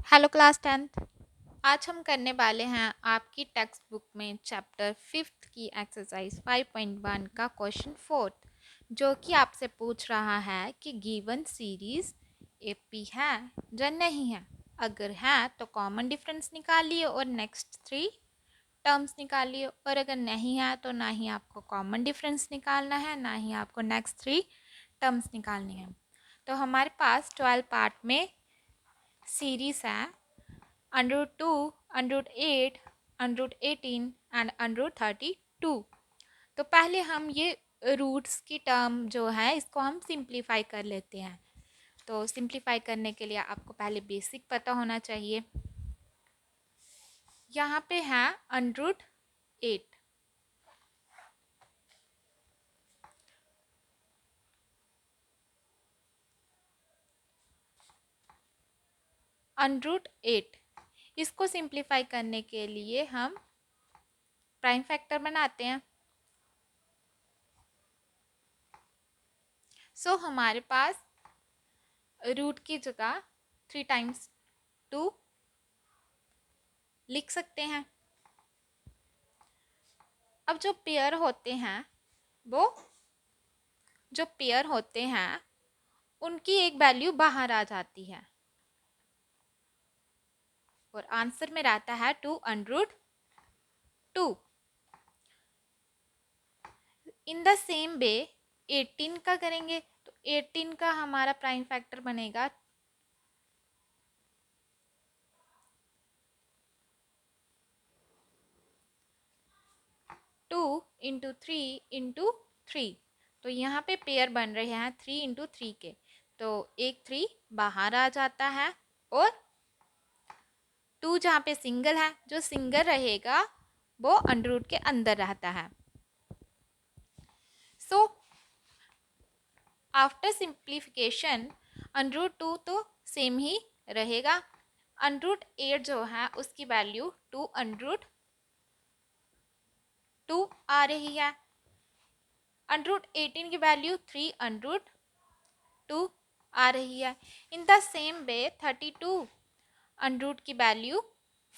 Hello class 10th। आज हम करने वाले हैं आपकी टेक्स्ट बुक में चैप्टर 5th की एक्सरसाइज 5.1 का क्वेश्चन 4th, जो कि आपसे पूछ रहा है कि गिवन सीरीज एपी है या नहीं है। अगर है तो कॉमन डिफरेंस निकालिए और नेक्स्ट 3 टर्म्स निकालिए, और अगर नहीं है तो ना ही आपको कॉमन डिफरेंस निकालना है ना ही आपको नेक्स्ट 3 टर्म्स निकालनी है। तो हमारे पास 12 पार्ट में सीरीज है √2, √8, √18 एंड √32। तो पहले हम ये रूट्स की टर्म जो है इसको हम सिंप्लीफाई कर लेते हैं। तो सिंप्लीफाई करने के लिए आपको पहले बेसिक पता होना चाहिए। यहाँ पे है √8, √8 इसको सिंप्लीफाई करने के लिए हम प्राइम फैक्टर बनाते हैं। सो हमारे पास रूट की जगह 3 टाइम्स 2 लिख सकते हैं। अब जो पेयर होते हैं उनकी एक वैल्यू बाहर आ जाती है और आंसर में रहता है 2√2। इन द सेम वे 18 का करेंगे तो 18 का हमारा प्राइम फैक्टर बनेगा 2 इंटू 3 इंटू 3। तो यहाँ पे पेयर बन रहे हैं 3 इंटू 3 के, तो एक 3 बाहर आ जाता है और 2 जहाँ पे सिंगल है, जो सिंगल रहेगा वो अंडर रूट के अंदर रहता है। सो आफ्टर सिंप्लीफिकेशन √2 तो सेम ही रहेगा। √8 जो है उसकी वैल्यू 2√2 आ रही है। √18 की वैल्यू 3√2 आ रही है। इन द सेम वे 32 √, की वैल्यू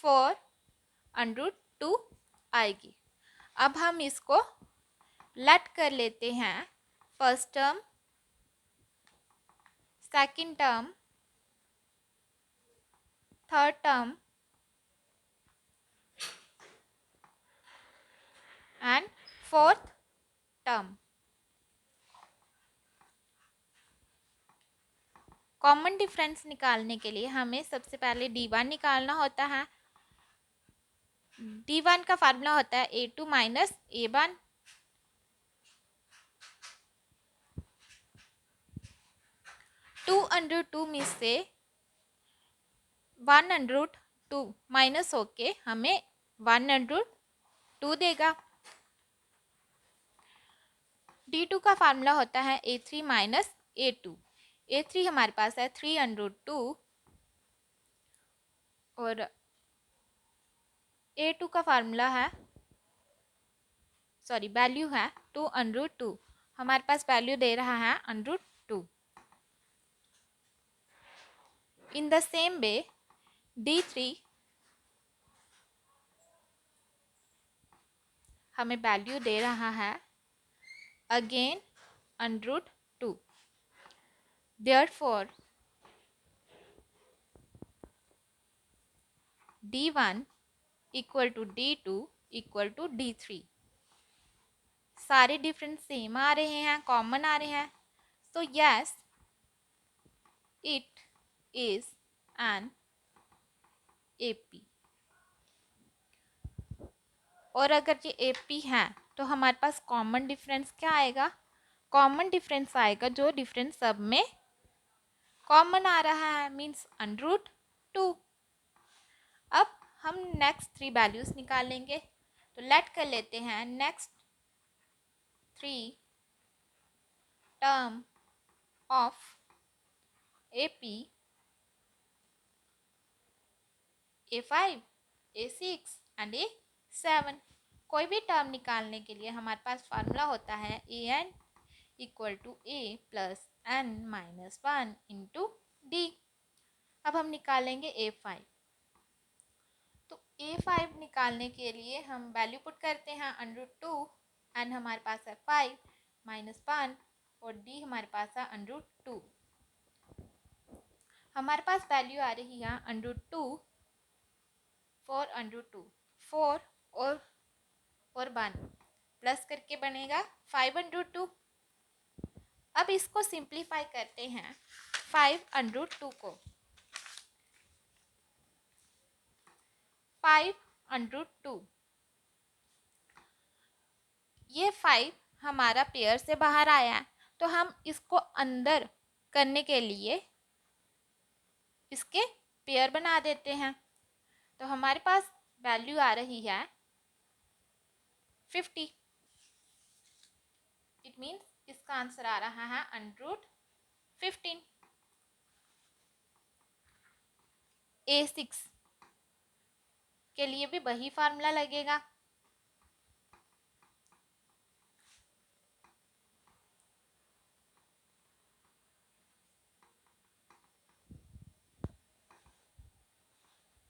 4√2 आएगी। अब हम इसको लेट कर लेते हैं first term, second term, third term and fourth term. Common difference निकालने के लिए हमें सबसे पहले d1 निकालना होता है। d1 का फार्मूला होता है a2 माइनस a1। √2 में से 1√2 माइनस होके हमें 1√2 देगा। d2 का फार्मूला होता है a3 माइनस a2। a3 हमारे पास है 3√2 और a2 का फार्मूला है वैल्यू है 2√2। हमारे पास वैल्यू दे रहा है √2। In the same way d3 हमें वैल्यू दे रहा है again √2। Therefore d1 equal to d2 equal to d3। सारे डिफरेंस सेम आ रहे हैं, कॉमन आ रहे हैं। So yes, it is an AP. और अगर ये एपी है तो हमारे पास कॉमन डिफरेंस क्या आएगा? कॉमन डिफरेंस आएगा जो डिफरेंस सब में कॉमन आ रहा है, मीन्स √2। अब हम नेक्स्ट 3 वैल्यूज निकालेंगे। तो लेट कर लेते हैं next 3 term of AP a5, a6 and a7। कोई भी टर्म निकालने के लिए हमारे पास फार्मूला होता है an equal to a plus n minus 1 into D. अब हम निकालेंगे A5। तो A5 निकालने के लिए हम वैल्यू पुट करते हैं √2 एंड हमारे पास है 5 -1 और D हमारे पास है √2। हमारे पास वैल्यू आ रही है √2 4 √2 4 और 1 प्लस करके बनेगा 5 √2। अब इसको सिंप्लीफाई करते हैं 5 √2 को। 5 √2 ये 5 हमारा पेयर से बाहर आया है, तो हम इसको अंदर करने के लिए इसके पेयर बना देते हैं। तो हमारे पास वैल्यू आ रही है 50। इट मीन्स इसका आंसर आ रहा है √15। A6 के लिए भी वही फार्मूला लगेगा।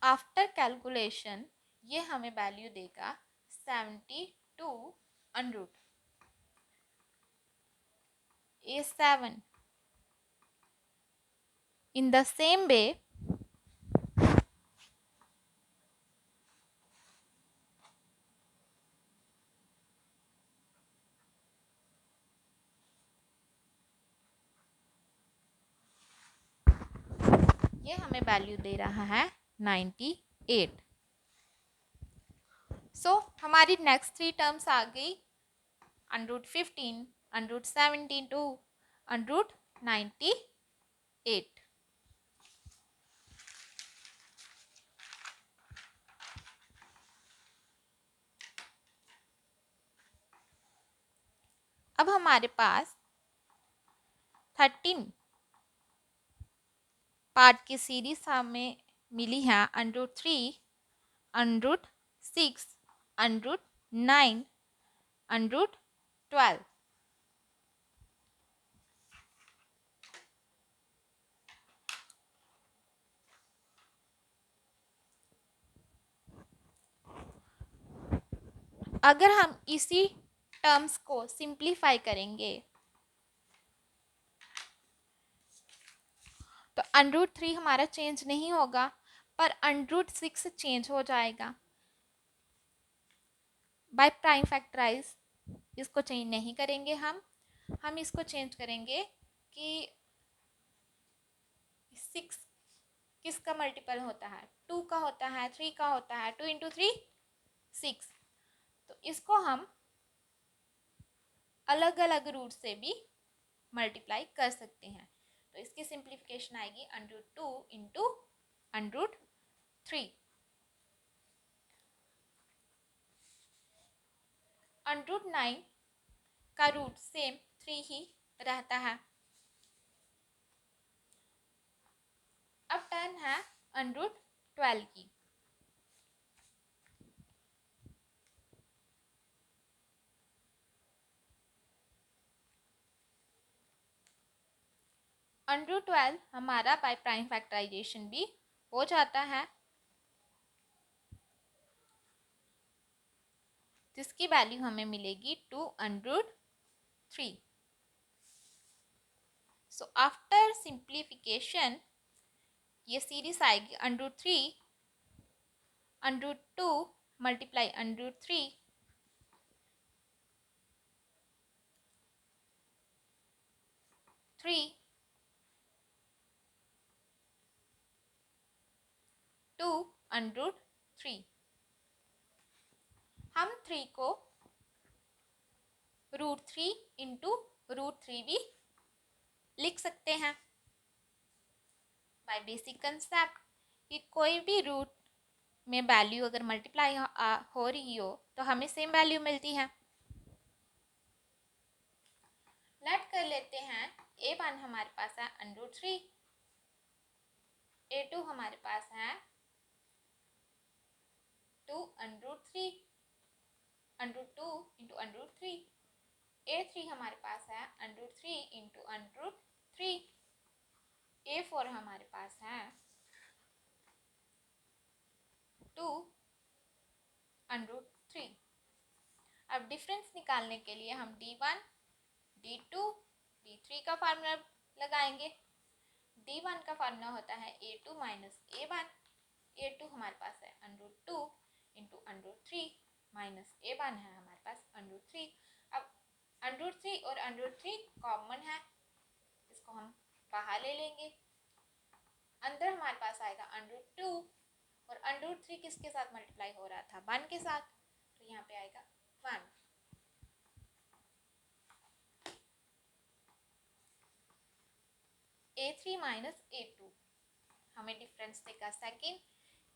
आफ्टर कैलकुलेशन ये हमें वैल्यू देगा 72 √A7। In the same way, ये हमें वैल्यू दे रहा है 98। सो हमारी नेक्स्ट 3 टर्म्स आ गई √15, √17 टू √98। अब हमारे पास 13 पार्ट की सीरीज हमें मिली है √3, √6, √9, √12। अगर हम इसी टर्म्स को सिंप्लीफाई करेंगे तो √3 हमारा चेंज नहीं होगा, पर √6 चेंज हो जाएगा। बाय प्राइम फैक्टराइज इसको चेंज नहीं करेंगे हम इसको चेंज करेंगे कि 6 किसका मल्टीपल होता है, 2 का होता है, 3 का होता है। 2 × 3 6। तो इसको हम अलग अलग रूट से भी मल्टीप्लाई कर सकते हैं। तो इसकी सिंप्लीफिकेशन आएगी √2 × √3। √9 का रूट सेम 3 ही रहता है। अब टर्न है √12 की। √12 हमारा बाय प्राइम फैक्टराइजेशन भी हो जाता है, जिसकी वैल्यू हमें मिलेगी 2 √3। सो आफ्टर सिंप्लीफिकेशन ये सीरीज आएगी √3, √2 मल्टीप्लाई √3, 3, 2 √3। हम 3 को √3 × √3 भी लिख सकते हैं बाय बेसिक कंसेप्ट कि कोई भी रूट में वैल्यू अगर मल्टीप्लाई हो रही हो तो हमें सेम वैल्यू मिलती है। लेट कर लेते हैं A1 हमारे पास है √3, A2 हमारे पास है 2 √3, √2 × √3, A3 हमारे पास है √3 × √3, A4 हमारे पास है 2√3। अब डिफरेंस निकालने के लिए हम d1, d2, d3 का फार्मूला लगाएंगे। d1 का फार्मूला होता है a2 माइनस a1। a2 हमारे पास है √2 इंटू √3 माइनस a1 है हमारे पास √3। अब √3 और √3 कॉमन है, इसको हम बाहर ले लेंगे। अंदर हमारे पास आएगा √2 और √3 किसके साथ मल्टीप्लाई हो रहा था, 1 के साथ, तो यहाँ पे आएगा 1। a3 माइनस a2 हमें डिफरेंस देगा सेकेंड।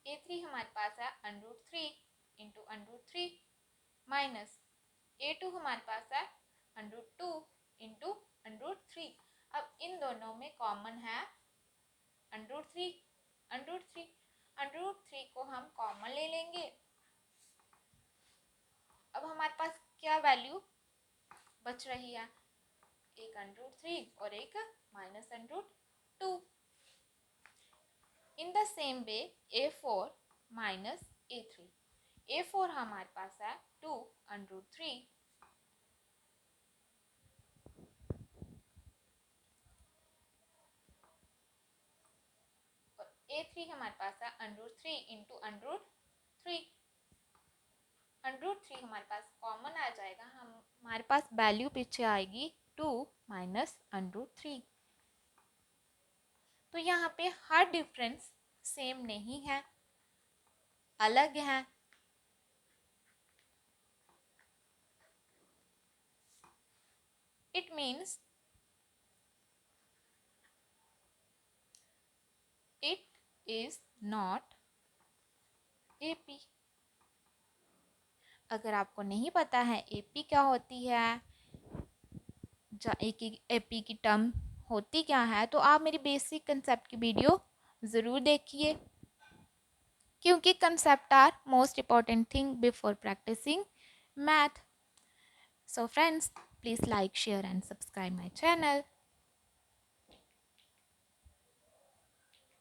a3 हमारे पास है √3 इंटू √3 माइनस a2 हमारे पास है √2 इंटू √3। अब इन दोनों में कॉमन है √3। √3 को हम कॉमन ले लेंगे। अब हमारे पास क्या वैल्यू बच रही है, एक √3 और एक minus √2। In the same way a4 minus a3। a4 हमारे पास है 2√3 और a3 हमारे पास है √3 इंटू √3। √3 हमारे पास कॉमन आ जाएगा, हमारे पास वैल्यू पीछे आएगी 2 माइनस √3। तो यहाँ पे हर डिफरेंस सेम नहीं है, अलग है। It means it is not AP। अगर आपको नहीं पता है AP क्या होती है, AP की टर्म होती क्या है, तो आप मेरी बेसिक कंसेप्ट की वीडियो ज़रूर देखिए, क्योंकि concept are most important thing before practising math. So friends, please like, share and subscribe my channel.